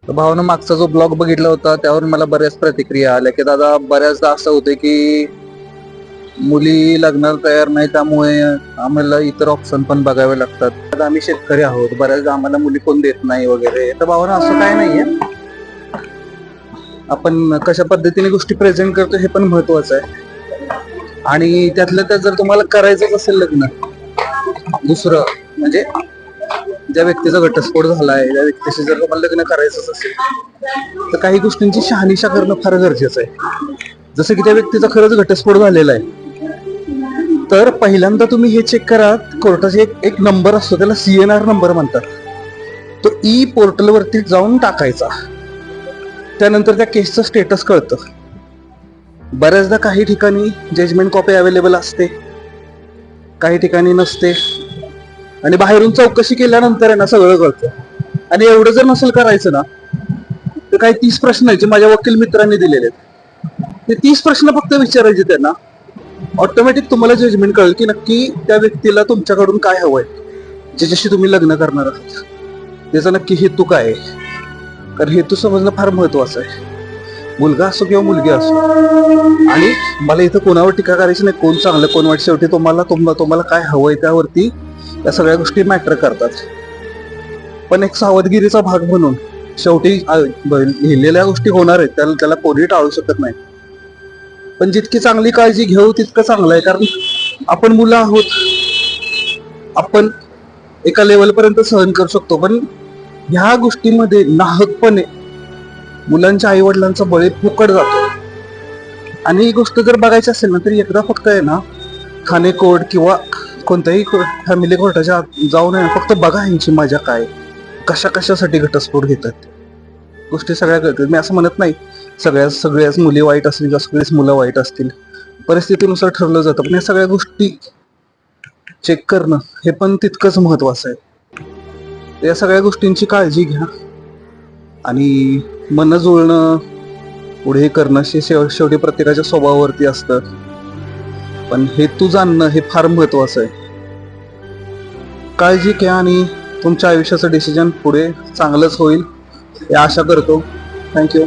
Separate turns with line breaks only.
तर भावानं मागचा जो ब्लॉग बघितला होता त्यावर मला बऱ्याच प्रतिक्रिया आल्या की दादा बऱ्याचदा असं होतं की मुली लग्नाला तयार नाही, त्यामुळे आम्हाला इतर ऑप्शन पण बघावे लागतात. आता आम्ही शेतकरी आहोत, बऱ्याचदा आम्हाला मुली कोण देत नाही वगैरे. तर भावानं असं काय नाहीये, आपण कशा पद्धतीने गोष्टी प्रेझेंट करतो हे पण महत्वाचं आहे. आणि त्यातल्या त्यात जर तुम्हाला करायचंच असेल लग्न दुसरं, म्हणजे ज्या व्यक्तीचा घटस्फोट झालाय त्या व्यक्तीशी जर तुम्हाला लग्न करायचंच असेल तर काही गोष्टींची शहानिशा करणं फार गरजेचं आहे. जसं की त्या व्यक्तीचा खरंच घटस्फोट झालेला आहे तर पहिल्यांदा तुम्ही हे चेक करा, कोर्टाचा एक नंबर असतो, त्याला CNR नंबर म्हणतात, तो ई पोर्टल वरती जाऊन टाकायचा. त्यानंतर त्या केसचं स्टेटस कळतं. बऱ्याचदा काही ठिकाणी जजमेंट कॉपी अवेलेबल असते, काही ठिकाणी नसते, आणि बाहेरून चौकशी केल्यानंतर आहे ना सगळं कळतं. आणि एवढं जर नसेल करायचं ना तर काही 30 प्रश्न आहेत जे माझ्या वकील मित्रांनी दिलेले आहेत, ते 30 प्रश्न फक्त विचारायचे त्यांना. ऑटोमॅटिक तुम्हाला जजमेंट कळेल की नक्की त्या व्यक्तीला तुमच्याकडून काय हवंय, ज्याच्याशी तुम्ही लग्न करणार आहात त्याचा नक्की हेतू काय आहे. कारण हेतू समजणं फार महत्वाचं आहे, मुलगा असो किंवा मुलगी असो. आणि मला इथं कोणावर टीका करायची नाही, कोण चांगलं कोण वाईट, शेवटी तुम्हाला काय हवंय त्यावरती या सगळ्या गोष्टी मॅटर करतात. पण एक सावधगिरीचा भाग म्हणून शेवटी लिहिलेल्या गोष्टी होणार आहेत, त्याला कोणी टाळू शकत नाही. पण जितकी चांगली काळजी घेऊ तितकं चांगलं आहे, कारण आपण मुलं आहोत, आपण एका लेवल पर्यंत सहन करू शकतो. पण ह्या गोष्टीमध्ये नाहकपणे मुलांच्या आई वडिलांचा बळी फुकट जातो. आणि ही गोष्ट जर बघायची असेल ना तर एकदा फक्त आहे ना ठाणे कोर्ट किंवा कोणत्याही फॅमिली कोर्टाच्या जाऊन आहे फक्त बघा यांची मजा काय, कशासाठी घटस्फोट घेतात, गोष्टी सगळ्या कळतात. मी असं म्हणत नाही सगळ्याच मुली वाईट असतील किंवा सगळीच मुलं वाईट असतील, परिस्थितीनुसार ठरलं जातं. पण या सगळ्या गोष्टी चेक करणं हे पण तितकंच महत्वाचं आहे. या सगळ्या गोष्टींची काळजी घ्या आणि मन जुळणं पुढे करणं शेवटी प्रत्येकाच्या स्वभावावरती असतं. पण हेतू जाणणं हे फार महत्वाचं आहे. काळजी घ्या आणि तुमच्या आयुष्याचं डिसिजन पुढे चांगलंच होईल हे आशा करतो. थँक्यू.